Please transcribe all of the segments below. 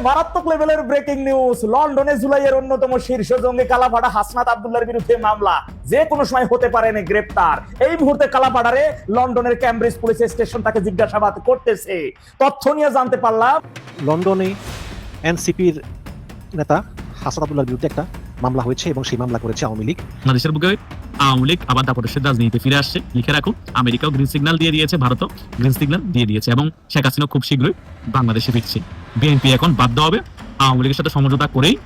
মারাত্মক লেভেলের breaking news. লন্ডনে জুলাইয়ের অন্যতম শীর্ষ জঙ্গি কালাপাড়া হাসনাত আব্দুল্লাহর বিরুদ্ধে মামলা, যে কোনো সময় হতে পারেন গ্রেপ্তার। এই মুহূর্তে কালাপাড়ারে লন্ডনের ক্যামব্রিজ পুলিশ স্টেশন তাকে জিজ্ঞাসাবাদ করতেছে। তথ্য নিয়ে জানতে পারলাম লন্ডনে এনসিপির নেতা হাসনাত আব্দুল্লাহর বিরুদ্ধে একটা মামলা হয়েছে এবং সেই মামলা করেছে আওয়ামী লীগ। বাংলাদেশের বুকে আওয়ামী লীগ আবার দাপটের রাজনীতিতে ফিরে আসছে। লিখে রাখুন, আমেরিকাও গ্রিন সিগন্যাল দিয়ে দিয়েছে, ভারতও গ্রিন সিগন্যাল দিয়ে দিয়েছে এবং শেখ হাসিনা খুব শীঘ্রই বাংলাদেশে ফিরছে। বিএনপি এখন বাধ্য হবে আওয়ামী লীগের সাথে সমঝোতা করেই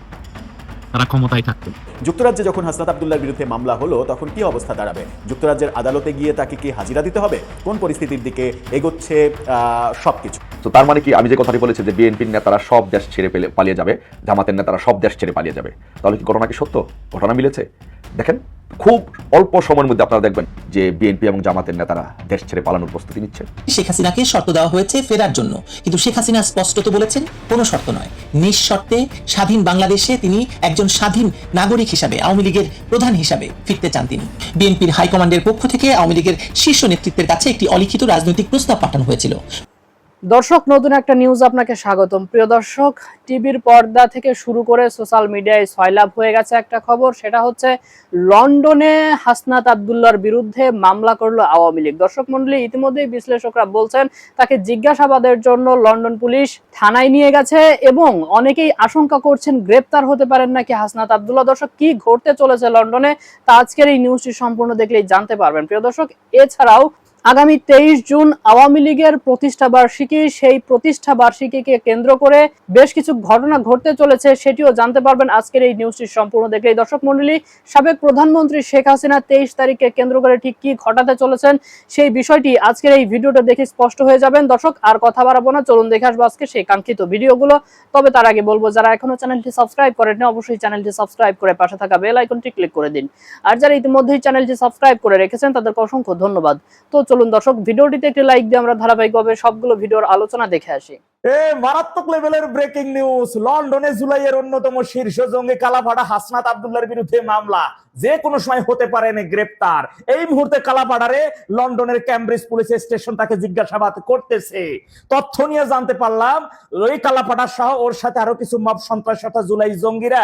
তারা ক্ষমতায় থাকবে। যুক্তরাজ্যে যখন হাসনাত আব্দুল্লাহর বিরুদ্ধে মামলা হলো তখন কি অবস্থা দাঁড়াবে? যুক্তরাজ্যের আদালতে গিয়ে তাকে কি হাজিরা দিতে হবে? কোন পরিস্থিতির দিকে এগোচ্ছে সবকিছু? তো তার মানে কি আমি যে কথাটি বলেছি যে বিএনপির নেতারা সব দেশ ছেড়ে পালিয়ে যাবে, জামাতের নেতারা সব দেশ ছেড়ে পালিয়ে যাবে, তাহলে কি ঘটনা কি সত্য? ঘটনা মিলেছে। দেখেন, খুব অল্প সময়ের মধ্যে আপনারা দেখবেন যে বিএনপি এবং জামাতের নেতারা দেশ ছেড়ে পালানোর প্রস্তুতি নিচ্ছে। শেখ হাসিনাকে শর্ত দেওয়া হয়েছে ফেরার জন্য, কিন্তু শেখ হাসিনা স্পষ্টত বলেছেন কোনো শর্ত নয়, নিঃশর্তে স্বাধীন বাংলাদেশে তিনি একজন স্বাধীন নাগরিক হিসাবে, আওয়ামী লীগের প্রধান হিসাবে ফিরতে চান তিনি। বিএনপির হাইকমান্ডের পক্ষ থেকে আওয়ামী লীগের শীর্ষ নেতৃত্বের কাছে একটি অলিখিত রাজনৈতিক প্রস্তাব পাঠানো হয়েছিল। দর্শক, নতুন একটা নিউজ আপনাকে স্বাগতম। প্রিয় দর্শক, টিভির পর্দা থেকে শুরু করে সোশ্যাল মিডিয়ায় সয়লাভ হয়ে গেছে একটা খবর, সেটা হচ্ছে লন্ডনে হাসনাত আব্দুল্লাহর বিরুদ্ধে মামলা করলো আওয়ামী লীগ। দর্শক মণ্ডলী, ইতিমধ্যেই বিশ্লেষকরা বলছেন তাকে জিজ্ঞাসাবাদের জন্য লন্ডন পুলিশ থানায় নিয়ে গেছে এবং অনেকেই আশঙ্কা করছেন গ্রেপ্তার হতে পারেন নাকি হাসনাত আব্দুল্লাহ। দর্শক, কি ঘটতে চলেছে লন্ডনে তা আজকের এই নিউজটি সম্পূর্ণ দেখলেই জানতে পারবেন। প্রিয় দর্শক, এছাড়াও আগামী 23 জুন আওয়ামী লীগের প্রতিষ্ঠা বার্ষিকী, সেই প্রতিষ্ঠা বার্ষিকীকে কেন্দ্র করে বেশ কিছু ঘটনা ঘটতে চলেছে, সেটিও জানতে পারবেন আজকের এই নিউজটি সম্পূর্ণ দেখলেই। দর্শক মণ্ডলী, সাবেক প্রধানমন্ত্রী শেখ হাসিনা 23 তারিখকে কেন্দ্র করে ঠিক কি ঘটাতে চলেছেন সেই বিষয়টি আজকের এই ভিডিওটা দেখে স্পষ্ট হয়ে যাবেন। দর্শক, আর কথা বাড়াবো না, চলুন দেখে আসবো আজকে সেই কাঙ্ক্ষিত ভিডিওগুলো। তবে তার আগে বলবো, যারা এখনো চ্যানেলটি সাবস্ক্রাইব করেননি অবশ্যই চ্যানেলটি সাবস্ক্রাইব করে পাশে থাকা বেল আইকনটি ক্লিক করে দিন। আর যারা ইতিমধ্যেই চ্যানেলটি সাবস্ক্রাইব করে রেখেছেন তাদেরকে অসংখ্য ধন্যবাদ। তো চলুন দর্শক, ভিডিওটিতে একটি লাইক দিয়ে আমরা ধারাবাহিকভাবে সবগুলো ভিডিওর আলোচনা দেখে আসি। মারাত্মক লেভেলের ব্রেকিং নিউজ। লন্ডনে জুলাইয়ের অন্যতম শীর্ষ জঙ্গি কালাপাড়া হাসনাত আব্দুল্লাহর বিরুদ্ধে মামলা, যে কোনো সময় হতে পারেন গ্রেপ্তার। এই মুহূর্তে কালাপাড়ারে লন্ডনের ক্যামব্রিজ পুলিশ স্টেশন তাকে জিজ্ঞাসাবাদ করতেছে। তথ্য নিয়ে জানতে পারলাম ওই কালাপাড়া সহ ওর সাথে আরো কিছু মব সন্ত্রাসী জুলাই জঙ্গিরা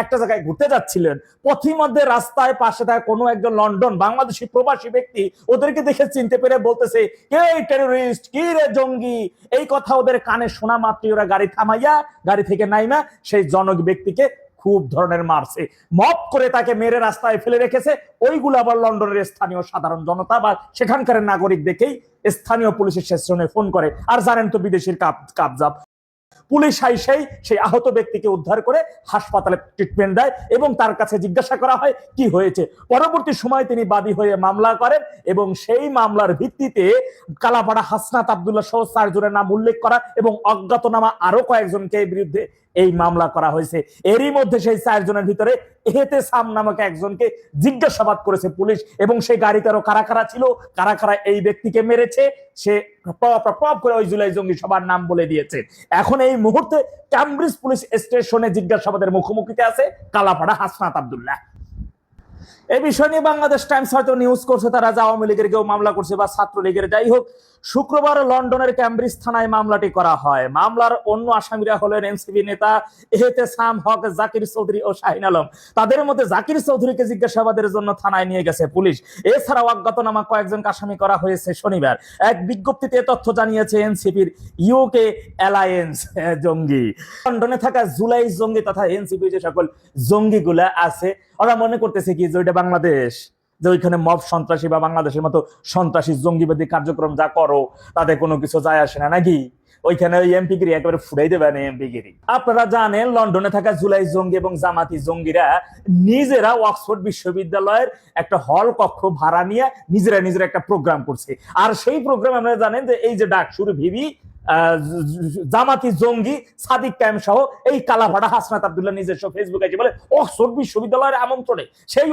একটা জায়গায় ঘুরতে যাচ্ছিলেন। পথিমধ্যে রাস্তায় পাশে থাকা কোনো একজন লন্ডন বাংলাদেশি প্রবাসী ব্যক্তি ওদেরকে দেখে চিনতে পেরে বলতেছে, কে টেররিস্ট, কি রে জঙ্গি। এই কথা ওদের কানে শোনা মাত্রই ওরা গাড়ি থামাইয়া গাড়ি থেকে নাইমা সেই জনক ব্যক্তিকে খুব ধরনের মারছে, মপ করে তাকে মেরে রাস্তায় ফেলে রেখেছে। ওইগুলো আবার লন্ডনের স্থানীয় সাধারণ জনতা বা সেখানকার নাগরিক দেখেই স্থানীয় পুলিশের স্টেশনে ফোন করে। আর জানেন তো বিদেশির কাবজাব, পুলিশ সেই আহত ব্যক্তিকে উদ্ধার করে হাসপাতালে ট্রিটমেন্ট দেয় এবং তার কাছে জিজ্ঞাসা করা হয় কি হয়েছে। পরবর্তী সময় তিনি বাদী হয়ে মামলা করেন এবং সেই মামলার ভিত্তিতে কালাপাড়া হাসনাত আব্দুল্লাহ সহ 4 জনের নাম উল্লেখ করা এবং অজ্ঞাতনামা আরো কয়েকজনকে বিরুদ্ধে এই মামলা করা হয়েছে। এরই মধ্যে সেই 4 জনের ভিতরে এহতেসাম নামক একজনকে জিজ্ঞাসাবাদ করেছে পুলিশ এবং সেই গাড়িতে আরো কারা কারা ছিল, কারা কারা এই ব্যক্তিকে মেরেছে, সে পপ করে ওই জুলাই জঙ্গি সবার নাম বলে দিয়েছে। এখন এই মুহূর্তে ক্যামব্রিজ পুলিশ স্টেশনে জিজ্ঞাসাবাদের মুখোমুখিতে আছে কালাপাড়া হাসনাত আব্দুল্লাহ। এই বিষয় নিয়ে বাংলাদেশ টাইমস হয়তো নিউজ করছে, তারা আওয়ামী লীগের কেউ মামলা করছে বা ছাত্রলীগের, যাই হোক, শুক্রবার লন্ডনের ক্যামব্রিজ থানায় মামলাটি করা হয়। মামলার অন্য আসামিরা হলেন এনসিপি নেতা এহতেসাম হক, জাকির চৌধুরী ও শাহিন আলম। তাদের মধ্যে জাকির চৌধুরীকে জিজ্ঞাসাবাদের জন্য থানায় নিয়ে গেছে পুলিশ। এছাড়াও অজ্ঞাতনামা কয়েকজনকে আসামি করা হয়েছে শনিবার। এক বিজ্ঞপ্তিতে তথ্য জানিয়েছে এনসিপির ইউকে অ্যালায়েন্স জঙ্গি। লন্ডনে থাকা জুলাই জঙ্গি তথা এনসিপি যে সকল জঙ্গিগুলা আছে, ওরা মনে করতেছে কি যে ওইটা বাংলাদেশ, যে ওইখানে মব সন্ত্রাসী বা বাংলাদেশের মতো সন্ত্রাসী জঙ্গিবাদী কার্যক্রম যা করো তাতে কোনো কিছু যায় আসে না নাকি, ওইখানে ওই এমপিগিরি একেবারে ফুটাই দেবেন এমপিগিরি। আপনারা জানেন লন্ডনে থাকা জুলাই জঙ্গি এবং জামাতি জঙ্গিরা নিজেরা অক্সফোর্ড বিশ্ববিদ্যালয়ের একটা হল কক্ষ ভাড়া নিয়ে নিজেরা একটা প্রোগ্রাম করছে। আর সেই প্রোগ্রাম আপনারা জানেন যে এই যে ডাকসুর ভিবি জামাতি জঙ্গি সাদিক কায়েম সহ এই কালাপাড়া হাসনাত আব্দুল্লাহ নিজস্ব ফেসবুকে এসে বলে অক্সফোর্ড বিশ্ববিদ্যালয়ের আমন্ত্রণে সেই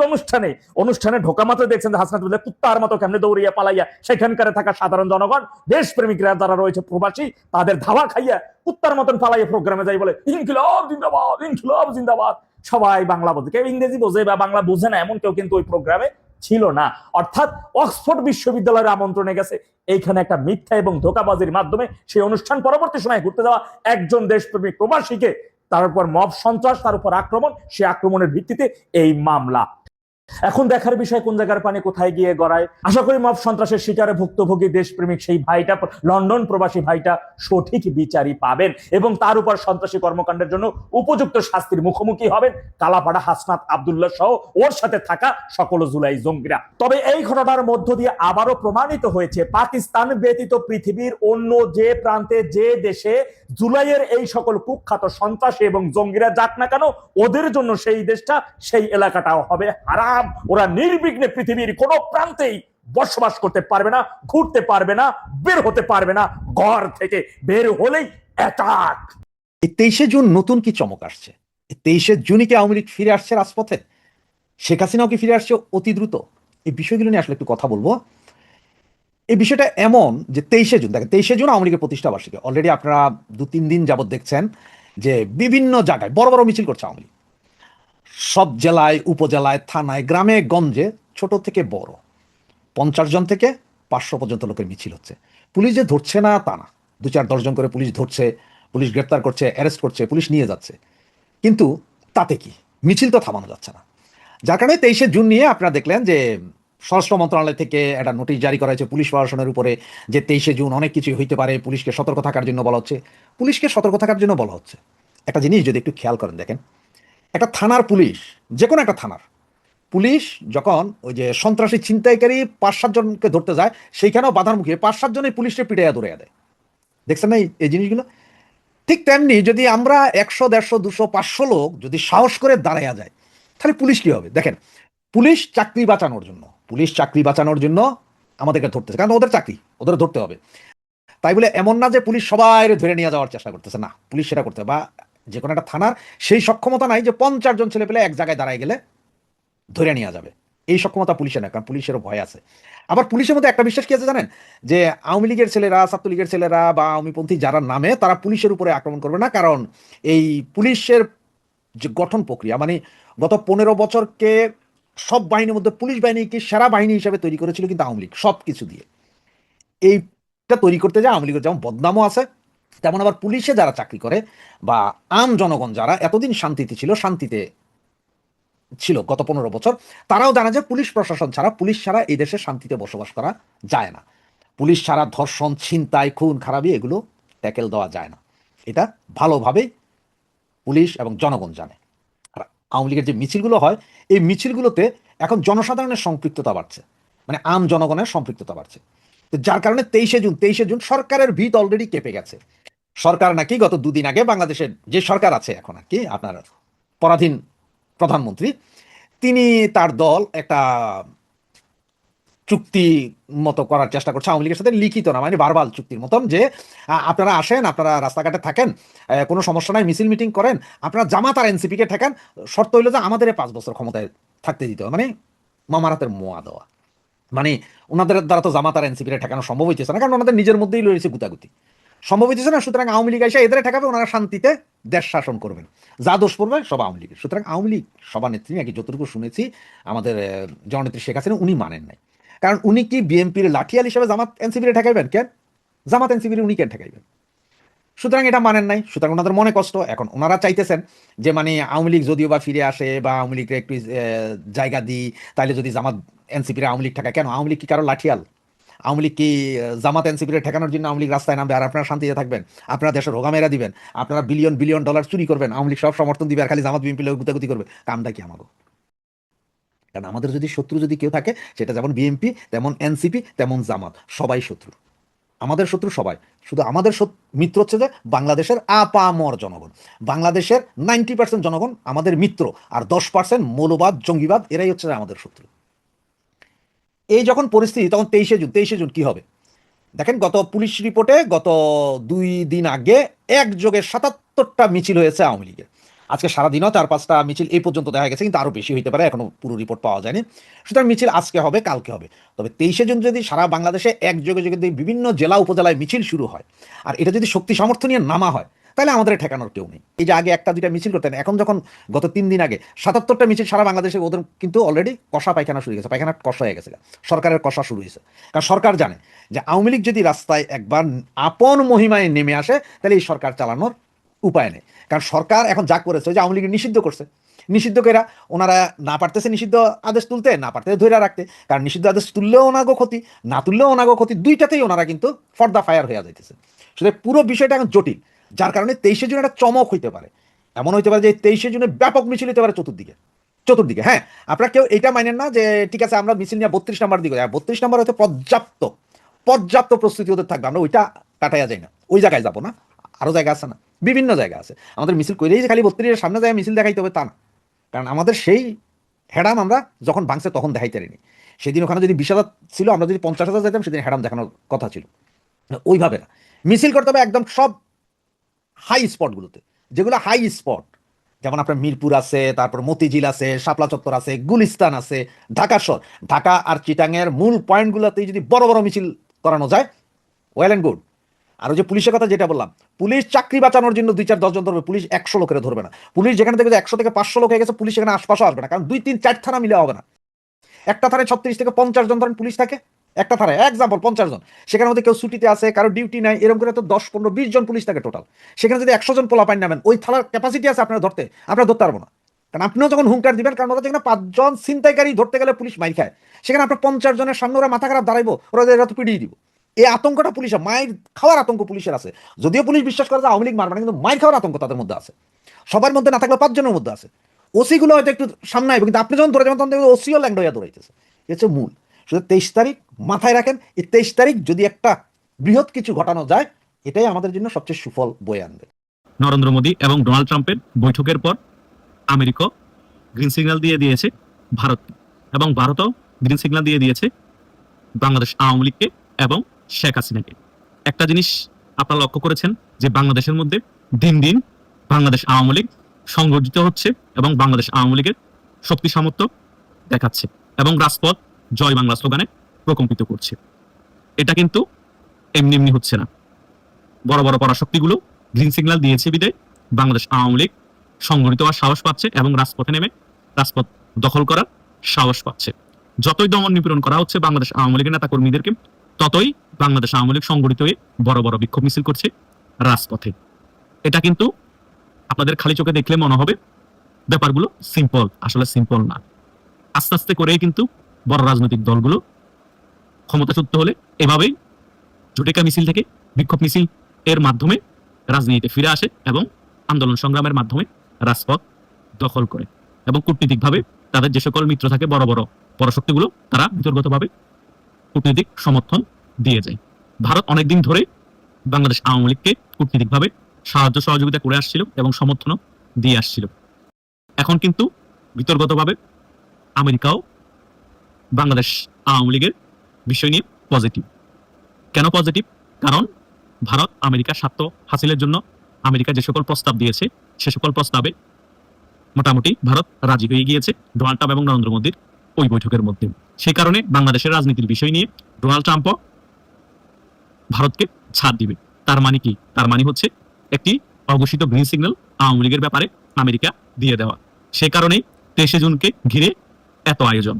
অনুষ্ঠানে ঢোকা মাত্র দেখছেন যে হাসনাত আব্দুল্লাহ কুত্তার মতো কেমনে দৌড়িয়া পালাইয়া সেখানকার থাকা সাধারণ জনগণ, দেশপ্রেমিকরা যারা রয়েছে প্রবাসী, তাদের ধাওয়া খাইয়া কুত্তার মতন পালাইয়া প্রোগ্রামে যাই বলে ইনকিলাব জিন্দাবাদ, ইনকিলাব জিন্দাবাদ। সবাই বাংলা বোঝে, কেউ ইংরেজি বোঝে বা বাংলা বোঝে না এমন কেউ কিন্তু ওই প্রোগ্রামে ছিল না। অর্থাৎ অক্সফোর্ড বিশ্ববিদ্যালয়ের আমন্ত্রণে গেছে, এইখানে একটা মিথ্যা এবং ধোঁকাবাজির মাধ্যমে সেই অনুষ্ঠান পরবর্তী সময়ে ঘুরতে যাওয়া একজন দেশপ্রেমিক প্রবাসীকে, তার উপর মব সন্ত্রাস, তার উপর আক্রমণ, সেই আক্রমণের ভিত্তিতে এই মামলা। এখন দেখার বিষয় কোন জায়গার পানি কোথায় গিয়ে গড়ায়। আশা করি মব সন্ত্রাসের শিকারে ভুক্তভোগী দেশপ্রেমিক সেই ভাইটা, লন্ডন প্রবাসী ভাইটা সঠিক বিচারই পাবেন এবং তার উপর সন্ত্রাসী কর্মকাণ্ডের জন্য উপযুক্ত শাস্তির মুখোমুখি হবেন কালাপাড়া হাসনাত আব্দুল্লাহ সহ ওর সাথে থাকা সকল জুলাই জঙ্গিরা। তবে এই ঘটনার মধ্য দিয়ে আবারও প্রমাণিত হয়েছে পাকিস্তান ব্যতীত পৃথিবীর অন্য যে প্রান্তে, যে দেশে জুলাইয়ের এই সকল কুখ্যাত সন্ত্রাসী এবং জঙ্গিরা যাক না কেন, ওদের জন্য সেই দেশটা, সেই এলাকাটাও হবে হারাম। ওরা নির্বিঘ্নে পৃথিবীর কোন প্রান্তেই বসবাস করতে পারবে না, ঘুরতে পারবে না, বের হতে পারবে না, ঘর থেকে বের হলেই অ্যাটাক। এই 23শে জুন নতুন কি চমক আসছে? 23শে জুনই কি আওয়ামী লীগ ফিরে আসছে রাজপথে? শেখ হাসিনাও কি ফিরে আসছে অতি দ্রুত? এই বিষয়গুলো নিয়ে আসলে একটু কথা বলবো। এই বিষয়টা এমন যে 23শে জুন, দেখেন 23শে জুন আওয়ামী লীগের প্রতিষ্ঠা বার্ষিকী। অলরেডি আপনারা 2-3 দিন যাবত দেখছেন যে বিভিন্ন জায়গায় বড় বড় মিছিল করছে আওয়ামী লীগ। সব জেলায়, উপজেলায়, থানায়, গ্রামে গঞ্জে, ছোট থেকে বড় 50 জন থেকে 500 পর্যন্ত লোকের মিছিল হচ্ছে। পুলিশ যে ধরছে না তা না, 2-4-10 জন করে পুলিশ ধরছে, পুলিশ গ্রেপ্তার করছে, অ্যারেস্ট করছে, পুলিশ নিয়ে যাচ্ছে, কিন্তু তাতে কি মিছিল তো থামানো যাচ্ছে না। যার কারণে 23শে জুন নিয়ে আপনারা দেখলেন যে স্বরাষ্ট্র মন্ত্রণালয় থেকে একটা নোটিশ জারি করা হয়েছে পুলিশ প্রশাসনের উপরে যে 23শে জুন অনেক কিছু হইতে পারে, পুলিশকে সতর্ক থাকার জন্য বলা হচ্ছে। পুলিশকে সতর্ক থাকার জন্য বলা হচ্ছে। একটা জিনিস যদি একটু খেয়াল করেন, দেখেন একটা থানার পুলিশ, যে কোনো একটা থানার পুলিশ যখন ওই যে সন্ত্রাসী ছিনতাইকারী 5-7 জনকে ধরতে যায়, সেইখানেও বাধার মুখে 5-7 জনের পুলিশকে পিটাইয়া দৌড়াইয়া দেয়। দেখছেন না এই জিনিসগুলো? ঠিক তেমনি যদি আমরা 100, 150, 200, 500 লোক যদি সাহস করে দাঁড়াইয়া যায়, তাহলে পুলিশ কি হবে? দেখেন, পুলিশ চাকরি বাঁচানোর জন্য আমাদেরকে ধরতেছে, কারণ ওদের চাকরি, ওদের ধরতে হবে। তাই বলে এমন না যে পুলিশ সবাই ধরে নিয়ে যাওয়ার চেষ্টা করতেছে, না, পুলিশ সেটা করতে হবে। বা যে কোনো একটা থানার সেই সক্ষমতা নাই যে 50 জন ছেলে পেলে এক জায়গায় দাঁড়ায় গেলে ধরে নিয়ে যাবে, এই সক্ষমতা পুলিশের না, কারণ পুলিশেরও ভয় আছে। আবার পুলিশের মধ্যে একটা বিশ্বাস কি আছে জানেন, যে আওয়ামী লীগের ছেলেরা, ছাত্রলীগের ছেলেরা বা আওয়ামীপন্থী যারা নামে, তারা পুলিশের উপরে আক্রমণ করবে না, কারণ এই পুলিশের যে গঠন প্রক্রিয়া, মানে গত 15 বছরকে সব বাহিনীর মধ্যে পুলিশ বাহিনীকে সেরা বাহিনী হিসেবে তৈরি করেছিল কিন্তু আওয়ামী লীগ, সব কিছু দিয়ে। এইটা তৈরি করতে যায় আওয়ামী লীগের যেমন বদনামও আছে, তেমন আবার পুলিশে যারা চাকরি করে বা আম জনগণ যারা এতদিন শান্তিতে ছিল গত 15 বছর, তারাও জানে যে পুলিশ প্রশাসন ছাড়া, পুলিশ ছাড়া এই দেশে শান্তিতে বসবাস করা যায় না। পুলিশ ছাড়া ধর্ষণ, ছিনতাই, খুন খারাপি এগুলো ট্যাকেল দেওয়া যায় না। এটা ভালোভাবেই পুলিশ এবং জনগণ জানে। আর আওয়ামী লীগের যে মিছিলগুলো হয়, এই মিছিলগুলোতে এখন জনসাধারণের সম্পৃক্ততা বাড়ছে, মানে আম জনগণের সম্পৃক্ততা বাড়ছে। তো যার কারণে 23শে জুন সরকারের ভিত অলরেডি কেঁপে গেছে। সরকার নাকি গত 2 দিন আগে, বাংলাদেশের যে সরকার আছে এখন আর কি, আপনার পরাধীন প্রধানমন্ত্রী, তিনি তার দল একটা চুক্তি মতো করার চেষ্টা করছে আওয়ামী লীগের সাথে, লিখিত না, মানে ভার্বাল চুক্তির মতন, যে আপনারা আসেন, আপনারা রাস্তাঘাটে থাকেন, কোনো সমস্যা নাই, মিছিল মিটিং করেন, আপনারা জামাত আর এনসিপিকে ঠেকান, শর্ত হইলো যে আমাদের 5 বছর ক্ষমতায় থাকতে দিতে হবে, মানে মামার হাতের মোয়া দেওয়া। মানে ওনাদের দ্বারা তো জামাত আর এনসিপিকে ঠেকানো সম্ভব হইতেছে না, কারণ ওনাদের নিজের মধ্যেই রয়েছে গুতাগুতি, সম্ভব হইতেছে না। সুতরাং আওয়ামী লীগ এসে এদের ঠেকাবে, ওনারা শান্তিতে দেশ শাসন করবেন, যা দোষ পড়বে সব আওয়ামী লীগের। সুতরাং আওয়ামী লীগ সভানেত্রী নাকি, যতটুকু শুনেছি আমাদের জননেত্রী শেখ হাসিনা, উনি মানেন নাই। কারণ উনি কি বিএনপির লাঠিয়াল হিসেবে জামাত এনসিপির ঠেকাইবেন? কেন জামাত এনসিপির উনি কেন ঠেকাইবেন? সুতরাং এটা মানেন নাই। সুতরাং ওনাদের মনে কষ্ট। এখন ওনারা চাইতেছেন যে মানে আওয়ামী লীগ যদিও বা ফিরে আসে বা আওয়ামী লীগকে একটু জায়গা দিই, তাইলে যদি জামাত এনসিপির আওয়ামী লীগ ঠেকায়। কেন? আওয়ামী লীগ কি কারো লাঠিয়াল? আওয়ামী লীগ কি জামাত এনসিপির ঠেকানোর জন্য আওয়ামী লীগ রাস্তায় নামবে আর আপনারা শান্তিতে থাকবেন? আপনারা দেশের রোগামেরা দিবেন, আপনারা বিলিয়ন বিলিয়ন ডলার চুরি করবেন, আওয়ামী লীগ সব সমর্থন দিবে আর খালি জামাত বিএনপি লোক গুতাগুতি করবে? কামটা কি আমাকে? কারণ আমাদের যদি শত্রু যদি কেউ থাকে, সেটা যেমন বিএনপি, তেমন এনসিপি, তেমন জামাত, সবাই শত্রু। আমাদের শত্রু সবাই। শুধু আমাদের মিত্র হচ্ছে যে বাংলাদেশের আপামর জনগণ। বাংলাদেশের 90% জনগণ আমাদের মিত্র, আর 10% মৌলবাদ, জঙ্গিবাদ, এরাই হচ্ছে আমাদের শত্রু। এই যখন পরিস্থিতি, তখন 23শে জুন কি হবে দেখেন। গত পুলিশ রিপোর্টে গত 2 দিন আগে একযোগে 77টা মিছিল হয়েছে আওয়ামী লীগের। আজকে সারাদিনও 4-5টা মিছিল এই পর্যন্ত দেখা গেছে, কিন্তু আরও বেশি হইতে পারে, এখনো পুরো রিপোর্ট পাওয়া যায়নি। সুতরাং মিছিল আজকে হবে, কালকে হবে। তবে 23শে জুন যদি সারা বাংলাদেশে একযোগে যদি বিভিন্ন জেলা উপজেলায় মিছিল শুরু হয়, আর এটা যদি শক্তি সামর্থ্য নিয়ে নামা হয়, তাহলে আমাদের ঠেকানোর কেউ নেই। এই যে আগে একটা দুইটা মিছিল করতেন, এখন যখন গত 3 দিন আগে 77টা মিছিল সারা বাংলাদেশে, ওদের কিন্তু অলরেডি কষা পায়খানা শুরু হয়ে গেছে, পায়খানা কষা হয়ে গেছে, সরকারের কষা শুরু হয়েছে। কারণ সরকার জানে যে আওয়ামী লীগ যদি রাস্তায় একবার আপন মহিমায় নেমে আসে তাহলে এই সরকার চালানোর উপায় নেই। কারণ সরকার এখন যা করেছে, যে আওয়ামী লীগ নিষিদ্ধ করছে, নিষিদ্ধ করে ওনারা না পারতেছে নিষিদ্ধ আদেশ তুলতে, না পারতেছে ধরে রাখতে। কারণ নিষিদ্ধ আদেশ তুললেও ওনাগো ক্ষতি, না তুললেও ওনাগো ক্ষতি, দুইটাতেই ওনারা কিন্তু ফর দ্য ফায়ার হয়ে যাইতেছে। সুতরাং পুরো বিষয়টা এখন জটিল, যার কারণে 23শে জুন একটা চমক হইতে পারে। এমন হইতে পারে যে 23শে জুনে ব্যাপক মিছিল হইতে পারে চতুর্দিকে। হ্যাঁ, আপনারা কেউ এটা মানেন না যে ঠিক আছে আমরা মিছিল নিয়ে 32 নম্বর দিকে, 32 নম্বর হয়তো পর্যাপ্ত প্রস্তুতি ওদের থাকবে, আমরা ওইটা কাটাইয়া যাই না, ওই জায়গায় যাবো না, আরো জায়গা আছে না, বিভিন্ন জায়গা আছে। আমাদের মিছিল করেই যে খালি 32-এর সামনে যায় মিছিল দেখাইতে হবে তা না, কারণ আমাদের সেই হেডাম আমরা যখন ভাঙছে তখন দেখাইতে পারিনি। সেদিন ওখানে যদি 20,000 ছিল, আমরা যদি 50,000 যেতাম, সেদিন হেডাম দেখানোর কথা ছিল। ওইভাবে না, মিছিল করতে হবে একদম সব হাই স্পটগুলোতে, যেগুলো হাই স্পট, যেমন আপনার মিরপুর আছে, তারপর মতিঝিল আছে, শাপলা চত্বর আছে, গুলিস্তান আছে, ঢাকা শহর, ঢাকা আর চিটাংয়ের মূল পয়েন্টগুলোতেই যদি বড় বড় মিছিল করানো যায়, ওয়েল অ্যান্ড গুড। আর ওই যে পুলিশের কথা যেটা বললাম, পুলিশ চাকরি বাঁচানোর জন্য 2-4-10 জন ধরবে, পুলিশ 100 লোকের ধরবে না। পুলিশ যেখানে দেখবে যে 100 থেকে 500 লোক হয়ে গেছে, পুলিশ সেখানে আশপাশও আসবে না, কারণ 2-3-4 থানা মিলে হবে না। একটা থানায় 36 থেকে 50 জন ধরেন পুলিশ থাকে, একটা থানায় এক্সাম্পল 50 জন, সেখানে মধ্যে কেউ ছুটিতে আছে, কারো ডিউটি নাই, এরকম করে তো 10-15-20 জন পুলিশ থাকে টোটাল। সেখানে যদি 100 জন পোলা পাইন নামেন, ওই থানার ক্যাপাসিটি আছে আপনারা ধরতে পারবো না। কারণ আপনিও যখন হুঙ্কার দিবেন, কারণ ওরা যেখানে 5 জন ছিনতাইকারী ধরতে গেলে পুলিশ মাইর খায়, সেখানে আপনার 50 জনের সামনে ওরা মাথা খারাপ দাঁড়াইবো, ওরা তো পিটিয়ে দিব। এই আতঙ্কটা পুলিশের, মায়ের খাওয়ার আতঙ্ক পুলিশের আছে। যদিও পুলিশ বিশ্বাস করে যে আওয়ামী লীগ মারবে না, কিন্তু মায়ের খাওয়ার আতঙ্ক তাদের মধ্যে আছে, সবার মধ্যে না থাকলেও 5 জনের মধ্যে আছে। ওসিগুলো হয়তো একটু সামনে আসবে, কিন্তু আপনি যখন ধরে যাবেন তখন দেখবেন ওসিও ল্যান্ড হইয়া দৌড়াইতেছে। হচ্ছে মূল। শুধু 23 তারিখ মাথায় রাখেন, এই 23 তারিখ যদি একটা বৃহৎ কিছু ঘটানো যায়, এটাই আমাদের জন্য সবচেয়ে সুফল বয়ে আনবে। নরেন্দ্র মোদী এবং ডোনাল্ড ট্রাম্পের বৈঠকের পর আমেরিকা গ্রিন সিগন্যাল দিয়ে দিয়েছে ভারত, এবং ভারতও গ্রিন সিগন্যাল দিয়ে দিয়েছে বাংলাদেশ আওয়ামী লীগকে এবং শেখ হাসিনাকে। একটা জিনিস আপনারা লক্ষ্য করেছেন যে বাংলাদেশের মধ্যে দিন দিন বাংলাদেশ আওয়ামী লীগ সংগঠিত হচ্ছে এবং বাংলাদেশ আওয়ামী লীগের শক্তি সামর্থ্য দেখাচ্ছে এবং রাজপথ জয় বাংলা স্লোগানে প্রকম্পিত করছে। এটা কিন্তু এমনি এমনি হচ্ছে না। বড় বড় পরাশক্তিগুলো গ্রিন সিগন্যাল দিয়েছে বিদায় বাংলাদেশ আওয়ামী লীগ সংগঠিত হওয়ার সাহস পাচ্ছে এবং রাজপথে নেমে রাজপথ দখল করার সাহস পাচ্ছে। যতই দমন নিপীড়ন করা হচ্ছে বাংলাদেশ আওয়ামী লীগের নেতা কর্মীদেরকে, ততই বাংলাদেশ আওয়ামী লীগ সংগঠিত হয়ে বড় বড় বিক্ষোভ মিছিল করছে রাজপথে। এটা কিন্তু আপনাদের খালি চোখে দেখলে মনে হবে ব্যাপারগুলো সিম্পল, আসলে সিম্পল না। আস্তে আস্তে করেই কিন্তু বড় রাজনৈতিক দলগুলো ক্ষমতাচ্যুত হলে এভাবেই ঝটিকা মিছিল থেকে বিক্ষোভ মিছিল এর মাধ্যমে রাজনীতিতে ফিরে আসে এবং আন্দোলন সংগ্রামের মাধ্যমে রাজপথ দখল করে এবং কূটনীতিকভাবে তাদের যে সকল মিত্র থাকে বড় বড় পরাশক্তিগুলো, তারা বিতর্গতভাবে কূটনৈতিক সমর্থন দিয়ে যায়। ভারত অনেকদিন ধরে বাংলাদেশ আওয়ামী লীগকে কূটনীতিকভাবে সাহায্য সহযোগিতা করে আসছিল এবং সমর্থনও দিয়ে আসছিল। এখন কিন্তু বিতর্গতভাবে আমেরিকাও বাংলাদেশ আওয়ামী লীগের বিষয় নিয়ে পজিটিভ। কেন পজিটিভ? কারণ ভারত আমেরিকার স্বার্থ হাসিলের জন্য আমেরিকা যে সকল প্রস্তাব দিয়েছে, সে সকল প্রস্তাবে মোটামুটি ভারত রাজি হয়ে গিয়েছে ডোনাল্ড ট্রাম্প এবং নরেন্দ্র মোদীর ওই বৈঠকের মধ্যে। সেই কারণে বাংলাদেশের রাজনীতির বিষয় নিয়ে ডোনাল্ড ট্রাম্পও ভারতকে ছাড় দিবে। তার মানে কি? তার মানে হচ্ছে একটি অঘোষিত গ্রিন সিগন্যাল আওয়ামী লীগের ব্যাপারে আমেরিকা দিয়ে দেওয়া। সেই কারণেই 23শে জুনকে ঘিরে এত আয়োজন।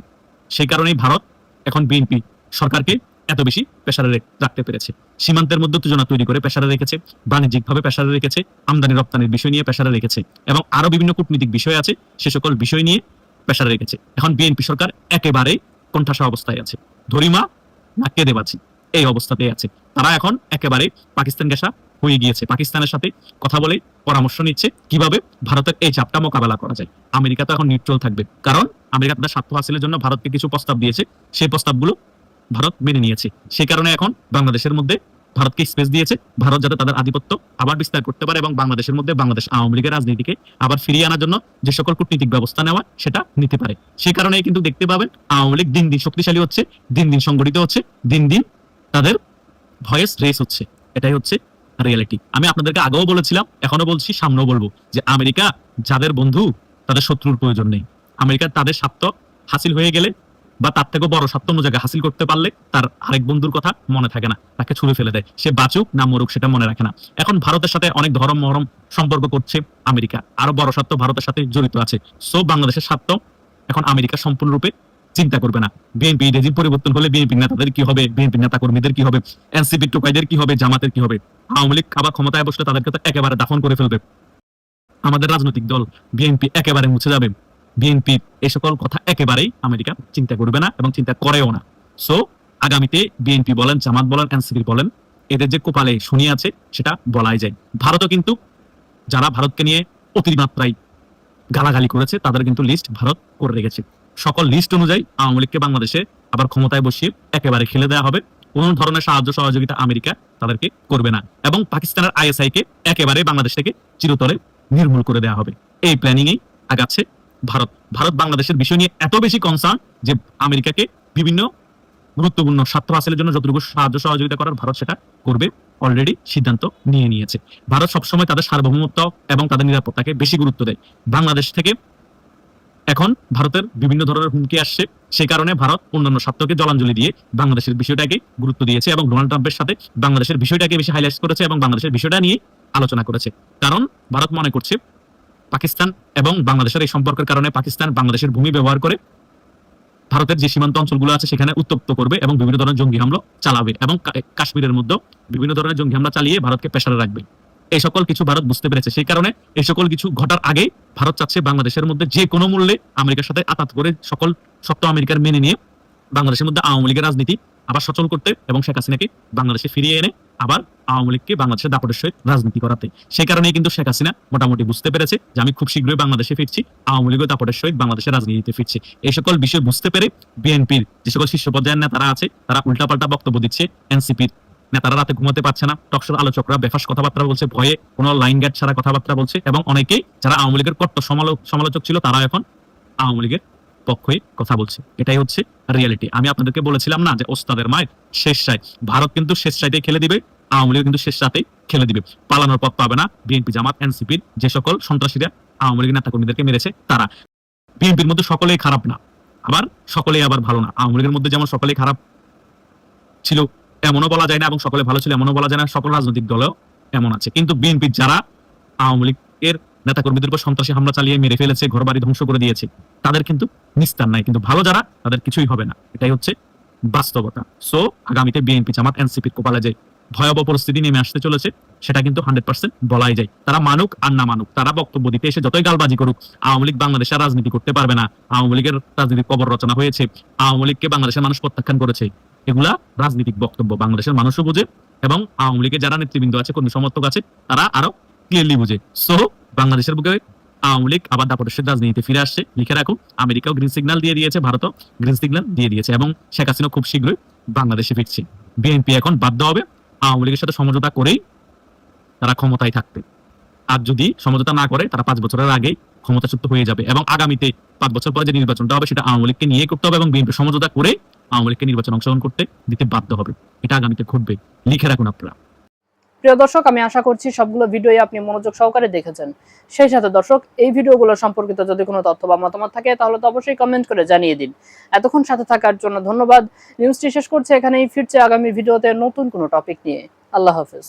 সেই কারণেই ভারত এখন বিএনপি সরকারকে এত বেশি প্রেসারে রাখতে পেরেছে। সীমান্তের মধ্যে উত্তেজনা তৈরি করে প্রেসারে রেখেছে, বাণিজ্যিকভাবে প্রেসারে রেখেছে, আমদানি রপ্তানির বিষয় নিয়ে প্রেসারে রেখেছে এবং আরো বিভিন্ন কূটনৈতিক বিষয় আছে, সে সকল বিষয় নিয়ে প্রেসারে রেখেছে। এখন বিএনপি সরকার একেবারে কোণঠাসা অবস্থায় আছে, ধরিমা না কেঁদে বাঁচি এই অবস্থাতেই আছে। তারা এখন একেবারে পাকিস্তান ঘেঁষা হয়ে গিয়েছে, পাকিস্তানের সাথে কথা বলে পরামর্শ নিচ্ছে কিভাবে ভারতের এই চাপটা মোকাবেলা করা যায়। আমেরিকা তো এখন নিউট্রাল থাকবে, কারণ আমেরিকা তাদের স্বার্থ হাসিলের জন্য ভারতকে কিছু প্রস্তাব দিয়েছে, সেই প্রস্তাবগুলো ভারত মেনে নিয়েছে। সেই কারণে এখন বাংলাদেশের মধ্যে ভারতকে স্পেস দিয়েছে, ভারত যাতে তাদের আধিপত্য আবার বিস্তার করতে পারে এবং বাংলাদেশের মধ্যে বাংলাদেশ আওয়ামী লীগের রাজনীতিকে আবার ফিরিয়ে আনার জন্য যে সকল কূটনীতিক ব্যবস্থা নেওয়া সেটা নিতে পারে। সেই কারণেই কিন্তু দেখতে পাবেন আওয়ামী লীগ দিন দিন শক্তিশালী হচ্ছে, দিন দিন সংগঠিত হচ্ছে, দিন দিন তাদের ভয়েস রেস হচ্ছে। এটাই হচ্ছে রিয়েলিটি। আমি আপনাদেরকে আগেও বলেছিলাম, এখনো বলছি, সামনেও বলবো যে আমেরিকা যাদের বন্ধু তাদের শত্রুর প্রয়োজন নেই। আমেরিকার তাদের স্বার্থ হাসিল হয়ে গেলে বা তার থেকেও বড় স্বার্থ অন্য জায়গায় হাসিল করতে পারলে তার আরেক বন্ধুর কথা মনে থাকে না, তাকে ছুড়ে ফেলে দেয়। সে বাঁচুক না মরুক সেটা মনে রাখে না। এখন ভারতের সাথে অনেক ধরম মহরম সম্পর্ক করছে আমেরিকা, আরো বড় স্বার্থ ভারতের সাথে জড়িত আছে। সো বাংলাদেশের স্বার্থ এখন আমেরিকা সম্পূর্ণরূপে চিন্তা করবে না। বিএনপি রেজিম পরিবর্তন হলে বিএনপি নেতাদের কি হবে, বিএনপি নেতা কর্মীদের কি হবে, এনসিপি টোকাইদের কি হবে, জামাতের কি হবে। আওয়ামী লীগ আবার ক্ষমতায় বসলে তাদেরকে তো একেবারে দাফন করে ফেলবে। আমাদের রাজনৈতিক দল বিএনপি একেবারে মুছে যাবে। বিএনপি এই সকল কথা একেবারেই আমেরিকা চিন্তা করবে না এবং চিন্তা করেও না। সো আগামীতে বিএনপি বলেন, জামাত বলেন, এনসিপি বলেন, এদের যে কপালে শনি আছে সেটা বলাই যায়। ভারতও কিন্তু যারা ভারতকে নিয়ে অতিমাত্রায় গালাগালি করেছে তাদের কিন্তু লিস্ট ভারত করে রেখেছে। সকল লিস্ট অনুযায়ী আওয়ামী লীগকে বাংলাদেশে আবার ক্ষমতায় বসিয়ে একেবারে খেলে দেওয়া হবে। কোন ধরনের সাহায্য সহযোগিতা আমেরিকা তাদেরকে করবে না এবং পাকিস্তানের আইএসআই কে একেবারে বাংলাদেশ থেকে চিরতরে নির্মূল করে দেওয়া হবে। এই প্ল্যানিং এই আগাচ্ছে ভারত। ভারত বাংলাদেশের বিষয় নিয়ে এত বেশি কনসার্ন যে আমেরিকাকে বিভিন্ন গুরুত্বপূর্ণ স্বার্থ হাসিলের জন্য যতটুকু সাহায্য সহযোগিতা করার ভারত সেটা করবে, অলরেডি সিদ্ধান্ত নিয়ে নিয়েছে। ভারত সবসময় তাদের সার্বভৌমত্ব এবং তাদের নিরাপত্তাকে বেশি গুরুত্ব দেয়। বাংলাদেশ থেকে এখন ভারতের বিভিন্ন ধরনের হুমকি আসছে, সেই কারণে ভারত অন্যান্য স্বার্থকে জলাঞ্জলি দিয়ে বাংলাদেশের বিষয়টাকে গুরুত্ব দিয়েছে এবং ডোনাল্ড ট্রাম্পের সাথে বাংলাদেশের বিষয়টাকে বেশি হাইলাইট করেছে এবং বাংলাদেশের বিষয়টা নিয়ে আলোচনা করেছে। কারণ ভারত মনে করছে পাকিস্তান এবং বাংলাদেশের এই সম্পর্কের কারণে পাকিস্তান বাংলাদেশের ভূমি ব্যবহার করে ভারতের যে সীমান্ত অঞ্চলগুলো আছে সেখানে উত্তপ্ত করবে এবং বিভিন্ন ধরনের জঙ্গি হামলা চালাবে এবং কাশ্মীরের মধ্যে বিভিন্ন ধরনের জঙ্গি হামলা চালিয়ে ভারতকে প্রেসারে রাখবে। এই সকল কিছু ভারত বুঝতে পেরেছে। সেই কারণে এই সকল কিছু ঘটার আগে ভারত চাচ্ছে বাংলাদেশের মধ্যে যে কোনো মূল্যে আমেরিকার সাথে আঘাত করে সকল শর্ত আমেরিকার মেনে নিয়ে বাংলাদেশের মধ্যে আওয়ামী লীগের রাজনীতি আবার সচল করতে এবং শেখ হাসিনাকে বাংলাদেশে ফিরিয়ে এনে আবার আওয়ামী লীগকে বাংলাদেশের দাপটের সহিত রাজনীতি করাতে। সেই কারণেই কিন্তু শেখ হাসিনা মোটামুটি বুঝতে পেরেছে যে আমি খুব শীঘ্রই বাংলাদেশে ফিরছি, আওয়ামী লীগের দাপটের সহিত বাংলাদেশের রাজনীতিতে ফিরছি। এই সকল বিষয় বুঝতে পেরে বিএনপির যে সকল শীর্ষ পর্যায়ের নেতারা আছে তারা উল্টাপাল্টা বক্তব্য দিচ্ছে। এনসিপির নেতারা রাতে ঘুমাতে পারছে না, টকশোর আলোচকরা বেফাস কথাবার্তা বলছে, ভয়ে কোনো লাইন গার্ড ছাড়া কথাবার্তা বলছে এবং অনেকেই যারা আওয়ামী লীগের কট্টর সমালোচক ছিল তারা এখন আওয়ামী লীগের পক্ষে কথা বলছে। এটাই হচ্ছে রিয়েলিটি। আমি আপনাদেরকে বলেছিলাম না যে ওস্তাদের মায়ের শেষ রায়, ভারত কিন্তু শেষ রাইতেই খেলে দিবে, আওয়ামী লীগ কিন্তু শেষ রাতেই খেলে দিবে। পালানোর পথ পাবে না বিএনপি, জামাত, এনসিপির যে সকল সন্ত্রাসীরা আওয়ামী লীগের নেতাকর্মীদেরকে মেরেছে তারা। বিএনপির মধ্যে সকলেই খারাপ না, আবার সকলেই আবার ভালো না। আওয়ামী লীগের মধ্যে যেমন সকলেই খারাপ ছিল এমনও বলা যায় না এবং সকলে ভালো ছিল এমনও বলা যায় না, সকল রাজনৈতিক দলেও এমন আছে। কিন্তু বিএনপির যারা আওয়ামী লীগের নেতাকর্মীদের উপর সন্ত্রাসী হামলা চালিয়ে মেরে ফেলেছে, ঘরবাড়ি ধ্বংস করে দিয়েছে, তাদের কিন্তু নিস্তার নাই। কিন্তু ভালো যারা তাদের কিছুই হবে না, এটাই হচ্ছে বাস্তবতা। সো আগামীতে বিএনপি, জামাত, এনসিপির কপালে যে ভয়াবহ পরিস্থিতি নেমে আসতে চলেছে সেটা কিন্তু 100% বলাই যায়। তারা মানুক আর না মানুক, তারা বক্তব্য দিতে এসে যতই গালবাজি করুক, আওয়ামী লীগ বাংলাদেশে রাজনীতি করতে পারবে না, আওয়ামী লীগের রাজনীতির কবর রচনা হয়েছে, আওয়ামী লীগকে বাংলাদেশের মানুষ প্রত্যাখ্যান করেছে, এগুলা রাজনৈতিক বক্তব্য বাংলাদেশের মানুষও বোঝে এবং আওয়ামী লীগের যারা নেতৃবৃন্দ আছে, কর্মী সমর্থক আছে, তারা আরো ক্লিয়ারলি বুঝে। সো বাংলাদেশের বুকে আওয়ামী লীগ আবার দাপটের রাজনীতিতে ফিরে আসছে। লিখে রাখুন, আমেরিকাও গ্রিন সিগন্যাল দিয়ে দিয়েছে, ভারতও গ্রিন সিগন্যাল দিয়ে দিয়েছে এবং শেখ হাসিনা খুব শীঘ্রই বাংলাদেশে ফিরছে। বিএনপি এখন বাধ্য হবে আওয়ামী লীগের সাথে সমঝোতা করেই তারা ক্ষমতায় থাকতে। আর যদি সমঝোতা না করে তারা 5 বছরের আগেই ক্ষমতাচ্যুত হয়ে যাবে এবং আগামীতে 5 বছর পরে যে নির্বাচনটা হবে সেটা আওয়ামী লীগকে নিয়ে করতে হবে এবং বিএনপি সমঝোতা করে আওয়ামী লীগকে নির্বাচন অংশগ্রহণ করতে দিতে বাধ্য হবে। এটা আগামীতে ঘটবে, লিখে রাখুন আপনারা। প্রিয় দর্শক, আমি আশা করছি সবগুলো ভিডিওই আপনি মনোযোগ সহকারে দেখেছেন। সেই সাথে দর্শক, এই ভিডিওগুলো সম্পর্কিত যদি কোনো তথ্য বা মতামত থাকে তাহলে তো অবশ্যই কমেন্ট করে জানিয়ে দিন। এতক্ষণ সাথে থাকার জন্য ধন্যবাদ। নিউজটি শেষ করছে এখানেই, ফিরছে আগামী ভিডিওতে নতুন কোনো টপিক নিয়ে। আল্লাহ হাফেজ।